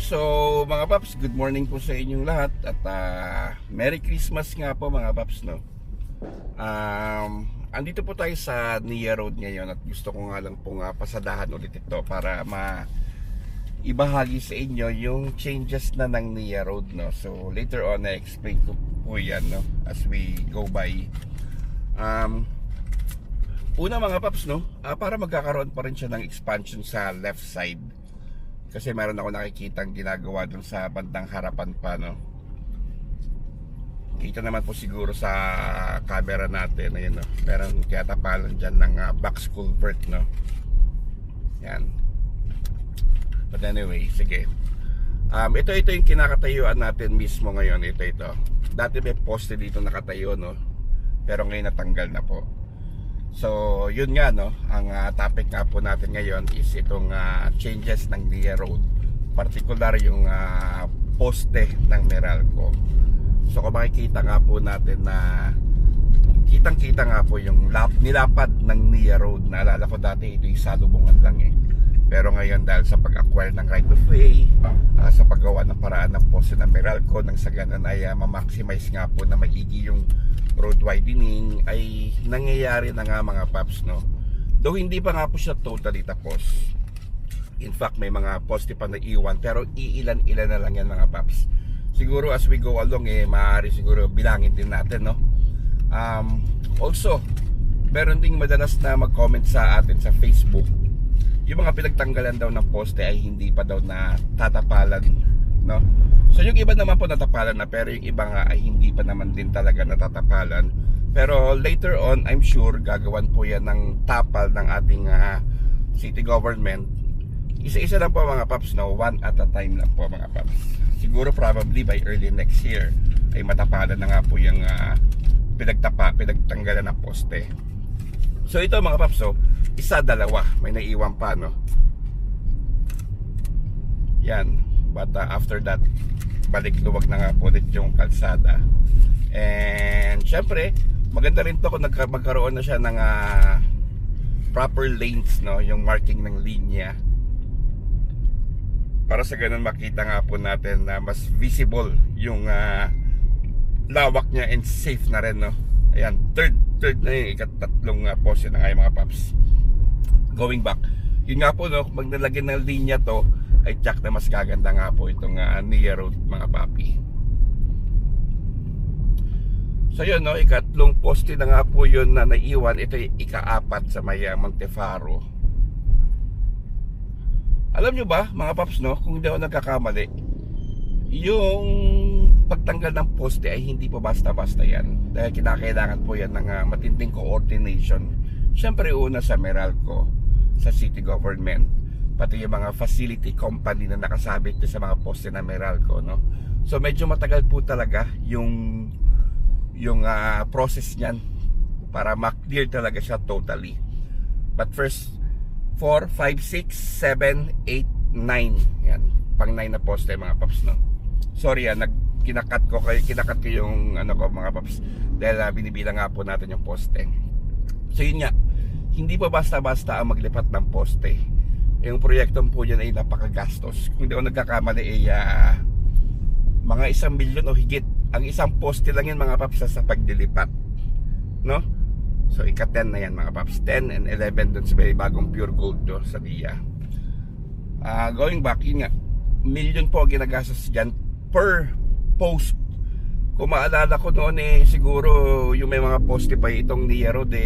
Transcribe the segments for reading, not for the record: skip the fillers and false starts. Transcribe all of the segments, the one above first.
So mga paps, good morning po sa inyong lahat. At Merry Christmas nga po mga paps, no? Andito po tayo sa Nia Road ngayon. At gusto ko nga lang pong pasadahan ulit ito para ibahagi sa inyo yung changes na ng Nia Road, no? So later on na-explain ko po yan, no? As we go by. Una mga paps, no? Para magkakaroon pa rin siya ng expansion sa left side. Kasi meron ako nakikitang ginagawa dun sa bandang harapan pa, no? Kita naman po siguro sa camera natin, ayun, no? Meron tiyatapalan dyan ng box culvert, no? Yan. But anyway, sige. Ito yung kinakatayuan natin mismo ngayon. Ito. Dati may poste dito nakatayo, no? Pero ngayon natanggal na po. So, yun nga, no, ang topic nga po natin ngayon is itong changes ng Nia Road. Particular yung poste ng Meralco. So, kung makikita nga po natin na kitang-kita nga po yung nilapad ng Nia Road. Naalala ko dati ito yung salubungan lang eh. Pero ngayon dahil sa pag-acquire ng right of way, sa paggawa ng paraan ng poste ng Meralco, nang sa ganun ay ma-maximize nga po na maigi yung road widening, ay nangyayari na nga mga paps, no? Though hindi pa nga po siya totally tapos. In fact, may mga poste pa na iwan, pero iilan-ilan na lang yan mga paps. Siguro as we go along maaari siguro bilangin din natin, no? Also, meron ding madalas na mag-comment sa atin sa Facebook, yung mga pinagtanggalan daw ng poste ay hindi pa daw na tatapalan, no? So yung iba naman po natapalan na, pero yung iba nga ay hindi pa naman din talaga natatapalan. Pero later on, I'm sure gagawan po yan ng tapal ng ating city government. Isa-isa lang po mga paps, no? One at a time lang po mga paps. Siguro probably by early next year ay matapalan na nga po yung pinagtanggalan ng poste. So ito mga paps, so isa, dalawa, may naiwan pa, no? Yan. But after that, balik luwag na nga po ulit yung kalsada. And syempre, maganda rin to kung magkaroon na siya ng proper lanes, no? Yung marking ng linya, para sa ganun makita nga po natin na mas visible yung lawak niya and safe na rin, no? Ayan, third na yung ikatatlong poste na nga yung mga paps. Going back, yun nga po, no, kung magnalagyan ng linya to, ay tsak na mas gaganda nga po itong Nia Road mga papi. So yun, no, ikatlong poste na nga po yun na naiwan. Ito yung ika-apat sa may Montefaro. Alam nyo ba mga paps, no, kung hindi ako nagkakamali, yung pagtanggal ng poste ay hindi po basta-basta yan. Dahil kinakailangan po yan ng matinding coordination. Siyempre una sa Meralco, sa city government, pati yung mga facility company na nakasabit sa mga poste na Meralco, no? So medyo matagal po talaga yung process niyan para ma-clear talaga siya totally. But first 4, 5, 6, 7, 8, 9. Yan, pang 9 na poste mga paps, no? Sorry kinakat ko yung mga paps dahil binibilang nga po natin yung poste. So yun nga, hindi pa basta-basta ang maglipat ng poste. Yung proyektong po yan ay napakagastos. Kung hindi ako nagkakamali mga 1 milyon o higit. Ang isang poste lang yan mga paps sa paglilipat, no? So ika-10 na yan mga paps, 10 and 11 dun sa may bagong pure gold do sa Nia. Going back, yun nga, milyon po ginagastos dyan per post. Kung maalala ko noon siguro yung may mga poste pa itong Nia Road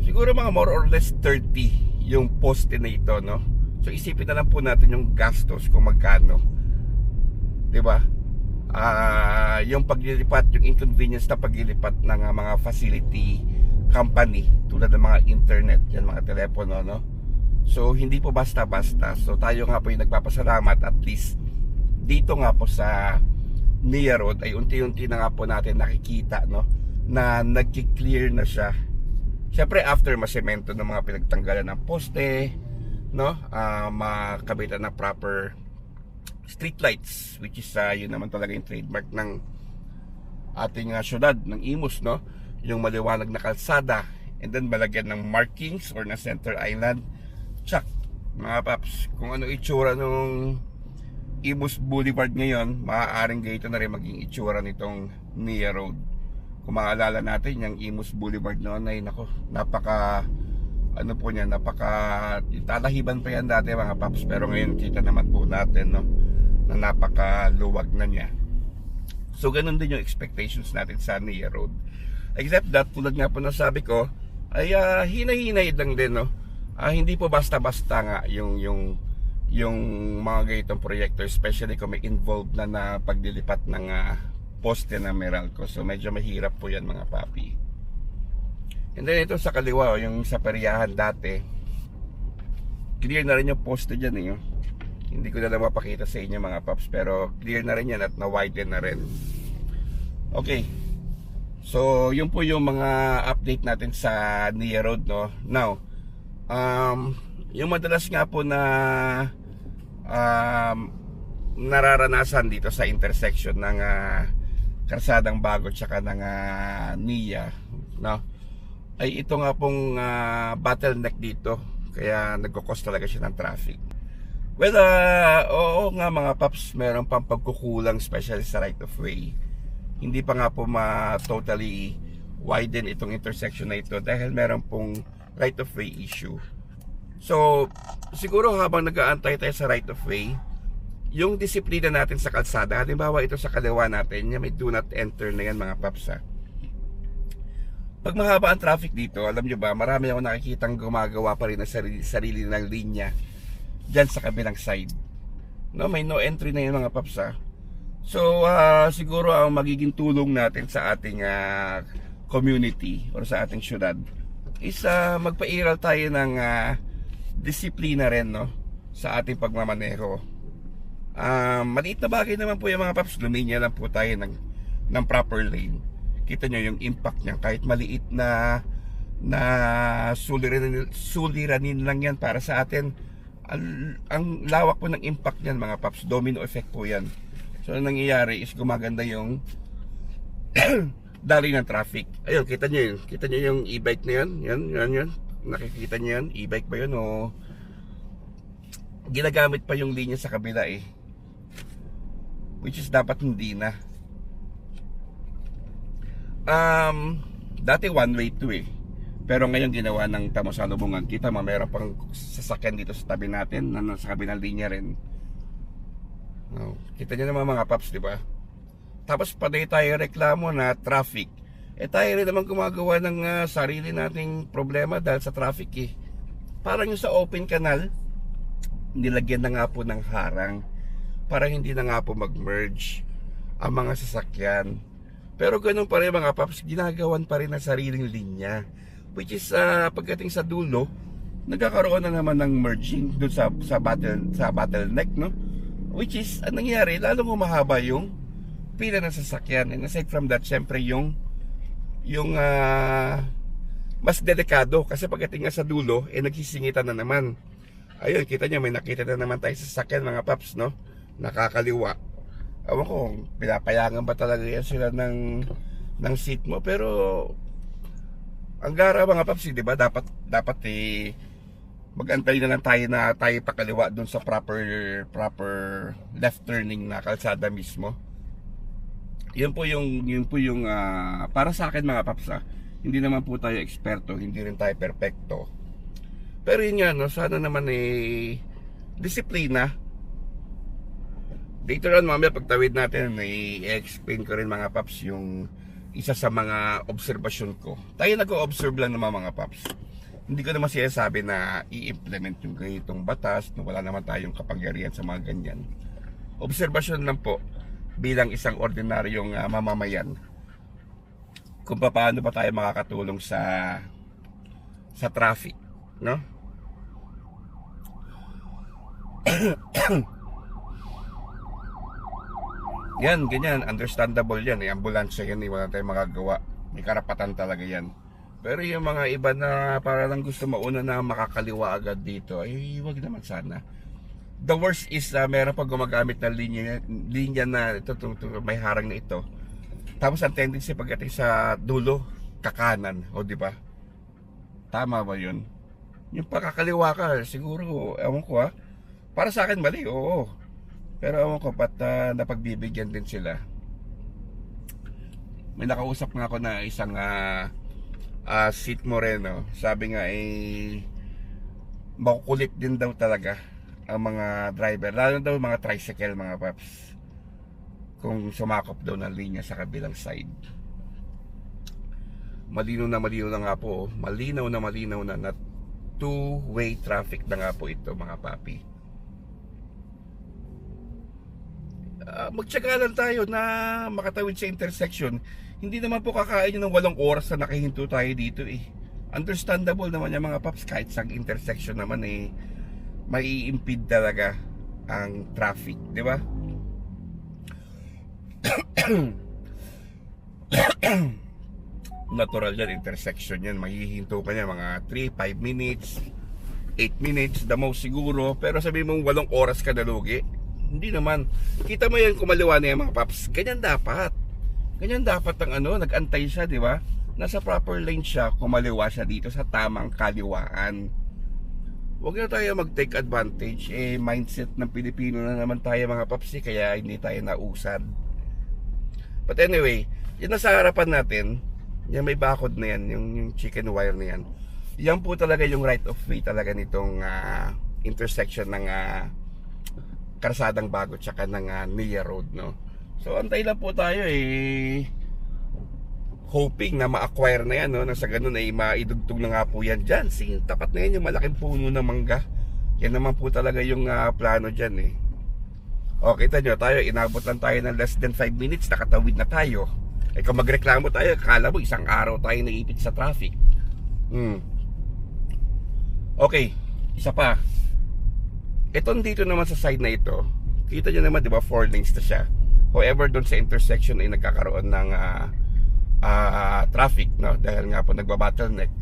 siguro mga more or less 30 yung poste na ito, no? So isipin na lang po natin yung gastos kung magkano, diba? Yung paglilipat, yung inconvenience na paglilipat ng mga facility company tulad ng mga internet, yan mga telepono, no? So hindi po basta-basta. So tayo nga po yung nagpapasalamat, at least dito nga po sa Nia Road ay unti-unti na nga po natin nakikita, no, na nagki-clear na siya. Siyempre after masemento ng mga pinagtanggalan ng poste, no, makabitan na proper street lights, which is yun naman talaga yung trademark ng ating syudad ng Imus, no, yung maliwanag na kalsada, and then malagyan ng markings or na center island. Tsak mga paps, kung ano itsura nung Imus Boulevard ngayon, maaaring ganito na rin maging itsura nitong Nia Road. Kung maalala natin, yung Imus Boulevard noon ay nako, napaka ano po niya, napaka tatahiban pa yan dati mga paps, pero ngayon kita naman po natin, no, na napakaluwag na niya. So ganun din yung expectations natin sa Nia Road. Except that, tulad nga po na sabi ko, ay hinay-hinay lang din, no. Hindi po basta-basta nga yung mga ganitong proyekto, especially kung may involved na paglilipat ng poste ng Meralco. So medyo mahirap po yan mga papi. And then ito sa kaliwa, yung sa Periahan dati, clear na rin yung poste dyan eh. Hindi ko na lang mapakita sa inyo mga paps, pero clear na rin yan at na-widen na rin. Okay, so yun po yung mga update natin sa Nia Road, no. Now yung madalas nga po na nararanasan dito sa intersection ng Kalsadang Bago tsaka ng Nia, no, ay ito nga pong bottleneck dito, kaya nagkukos talaga siya ng traffic. Well, oo nga mga paps, meron pang pagkukulang especially sa right of way. Hindi pa nga po totally widen itong intersection na ito dahil meron pong right of way issue. So siguro habang nag-aantay tayo sa right of way, yung disiplina natin sa kalsada, halimbawa ito sa kaliwa natin, may do not enter na yan mga paps ha. Pag mahaba ang traffic dito, alam nyo ba, marami ako nakikitang gumagawa pa rin ng sarili ng linya dyan sa kabilang side, no, may no entry na yan mga paps ha. So siguro ang magiging tulong natin sa ating community or sa ating syudad is magpairal tayo ng disiplina rin, no, sa ating pagmamaneho. Maliit na bagay naman po yung mga paps, luminya lang po tayo ng proper lane. Kita nyo yung impact niya, kahit maliit na suliranin lang yan para sa atin. Ang lawak po ng impact niyan mga paps, domino effect po yan. So ang nangyayari is gumaganda yung daloy ng traffic. Ayun, kita nyo yung e-bike na yan. Yan. Nakikita nyo yan, e-bike ba yun o ginagamit pa yung linya sa kabila eh, which is dapat hindi na. Dati one way to eh, pero ngayon ginawa ng tamo-salubungan. Kita mo, meron pang sasakyan dito sa tabi natin na nasa kabilang linya rin. Kita nyo naman mga paps, di ba? Tapos paday tayo reklamo na traffic, tayo rin naman gumagawa ng sarili nating problema dahil sa traffic eh. Parang yung sa open canal, nilagyan na nga po ng harang para hindi na nga po mag-merge ang mga sasakyan. Pero ganun pa rin mga paps, ginagawan pa rin ng sariling linya, which is pagdating sa dulo, nagkakaroon na naman ng merging doon sa bottleneck, no? Which is, ang nangyari, lalong humahaba yung pila ng sasakyan. And aside from that, syempre yung mas delikado kasi pagdating nga sa dulo, nagsisingitan na naman. Ayun, kita nyo, may nakita na naman tayo sa sasakyan mga paps, no? Nakakaliwa. Ewan ko, pinapayangan ba talaga yan sila ng seat mo? Pero ang gara mga paps, di ba? Dapat mag-antay na lang tayo pakaliwa dun sa proper left turning na kalsada mismo. Yun po yung para sa akin mga paps, hindi naman po tayo eksperto, hindi rin tayo perpekto. Pero yun nga, no, sana naman disiplina. Later on mamaya pagtawid natin, i-explain ko rin mga paps yung isa sa mga obserbasyon ko. Tayo nag-o-observe lang naman mga paps. Hindi ko naman sinasabi na i-implement yung ganitong batas, na wala naman tayong kapangyarihan sa mga ganyan. Obserbasyon lang po bilang isang ordinaryong mamamayan kung paano ba tayo makakatulong sa traffic, no? Yan, ganyan, understandable yan, ambulansya yan, wala tayong magagawa, may karapatan talaga yan. Pero yung mga iba na para lang gusto mauna na makakaliwa agad dito, ay wag naman sana. The worst is meron pa gumagamit ng linya na ito, may harang na ito. Tapos ang tendency pagdating sa dulo, kakanan, o di ba? Tama ba 'yun? Yung pakakaliwa ka, siguro, ewan ko para sa akin mali, oo. Pero ewan ko ba't napagbibigyan din sila. May nakausap nga ako na isang Sid Moreno. Sabi nga makukulit din daw talaga ang mga driver, lalo daw mga tricycle mga paps, kung sumakop daw ng linya sa kabilang side. Malinaw na nga po, malinaw na two-way traffic na nga po ito mga papi. Magtyaga lang tayo na makatawid sa intersection. Hindi naman po kakain yun ng 8 oras na nakahinto tayo dito eh. Understandable naman yung mga paps, kahit sa intersection naman may impede talaga ang traffic, di ba? Natural yan, intersection yan, mahihinto ka niya mga 3, 5 minutes 8 minutes, the most siguro. Pero sabi mong 8 oras ka nalugi, hindi naman. Kita mo yan, kumaliwa na yan mga paps. Ganyan dapat ang nag-antay siya, di ba? Nasa proper lane siya, kumaliwa siya dito sa tamang kaliwaan. Huwag na tayo mag-take advantage. Mindset ng Pilipino na naman tayo mga paps, kaya hindi tayo nausad. But anyway, yun nasa harapan natin, yung may bakod na yan, yung chicken wire na yan. Yan po talaga yung right of way talaga nitong intersection ng Karsadang Bago tsaka ng Nia Road, no? So antay lang po tayo hoping na ma-acquire na yan, no? Nang sa ganun ay maidugtog na nga po yan dyan. Tapat na yan yung malaking puno ng mangga. Yan naman po talaga yung plano dyan eh. O kita nyo, tayo inabot lang tayo ng less than 5 minutes, nakatawid na tayo. Kung magreklamo tayo, akala mo isang araw tayo naipit sa traffic. Okay, isa pa. Itong dito naman sa side na ito, kita nyo naman, di ba, 4 lanes na siya. However, doon sa intersection ay nagkakaroon ng traffic, no? Dahil nga po nagbabottleneck.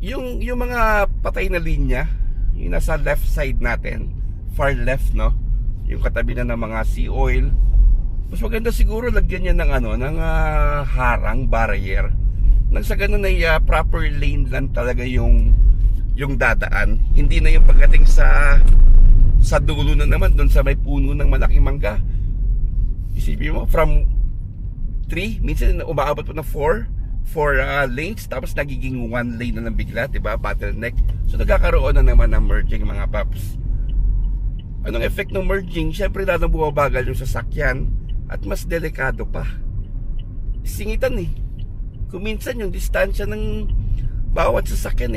Yung mga patay na linya, yung nasa left side natin, far left, no? Yung katabi na ng mga sea oil, mas maganda siguro lagyan niya ng harang, barrier. Nang sa ganun ay proper lane lang talaga yung dadaan. Hindi na yung pagdating sa dulo na naman, doon sa may puno ng malaking mangga. Isipin mo, from 3, minsan umaabot po na 4 lanes, tapos nagiging 1 lane na lang bigla, diba? Bottleneck. So nagkakaroon na naman ng merging mga paps. Anong effect ng merging? Siyempre lalong bumabagal yung sasakyan at mas delikado pa. Singitan eh. Kung minsan yung distansya ng bawat sasakyan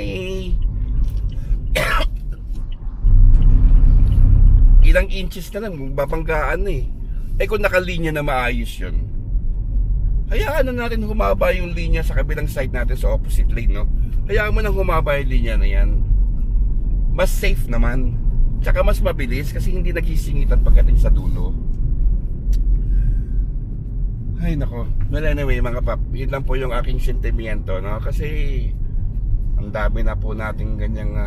ilang inches na lang babanggaan kung nakalinya na maayos yun, hayaan na natin humaba yung linya sa kabilang side natin sa opposite lane, no? Hayaan mo nang humaba yung linya na yan. Mas safe naman, tsaka mas mabilis kasi hindi nagsisingitan pagdating sa dulo. Ay nako. Well anyway mga pap, yun lang po yung aking sentimiento, no? Kasi ang dami na po nating ganyang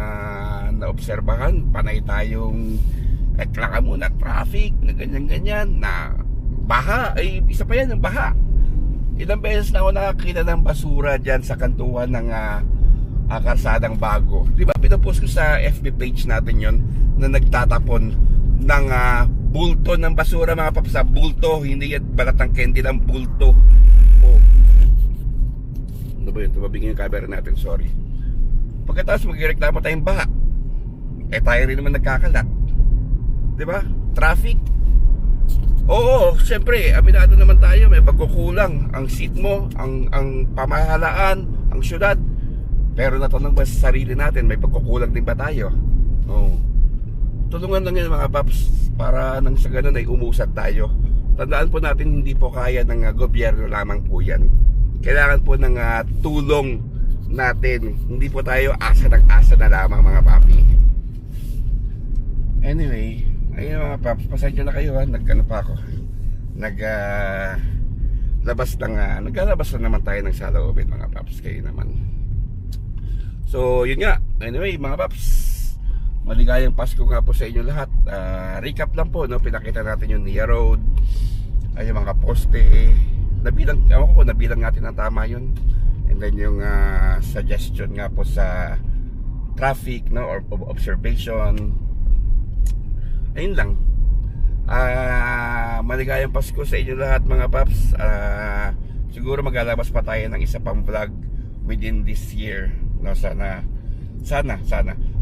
naobserbahan. Panay tayong reklamo muna traffic na ganyan-ganyan, na baha, isa pa yan, yung baha. Ilang beses na ako nakakita ng basura dyan sa kantuhan ng Karsadang Bago. Di ba pinapost ko sa FB page natin yon na nagtatapon ng bulto ng basura mga paps, sa bulto, hindi yan balatang candy lang, bulto. Ano ba yun? Tumabingin yung camera natin, sorry. Pagkatapos magreklamo tayong baha, tayo rin naman nagkakalat, di ba? Traffic. Oo, siyempre, aminado naman tayo, may pagkukulang ang seat mo, ang pamahalaan, ang syudad. Pero natanong ba sa sarili natin, may pagkukulang din ba tayo? Oo. Tulungan lang yan mga paps, para nang sa ganun ay umusad tayo. Tandaan po natin, hindi po kaya ng gobyerno lamang po yan. Kailangan po ng tulong natin. Hindi po tayo asa ng asa na lamang mga papi. Anyway, ayun mga paps, pasensya na kayo nagkano pa ako. Naglalabas na naman tayo ng saloobin mga paps, kayo naman. So yun nga, anyway mga paps, maligayang Pasko nga po sa inyo lahat. Recap lang po, no? Pinakita natin yung Nia Road, ay yung mga poste, nabilang natin ang tama yun. And then yung suggestion nga po sa traffic, no, or observation. Ayun lang. Maligayang Pasko sa inyo lahat mga paps. Siguro maglalabas pa tayo ng isa pang vlog within this year, no? Sana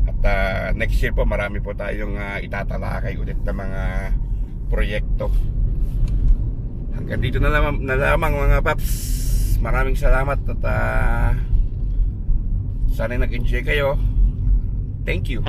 at next year po marami po tayong itatalakay ulit na mga proyekto. Hanggang dito na lamang mga paps. Maraming salamat at sana nag-enjoy kayo. Thank you.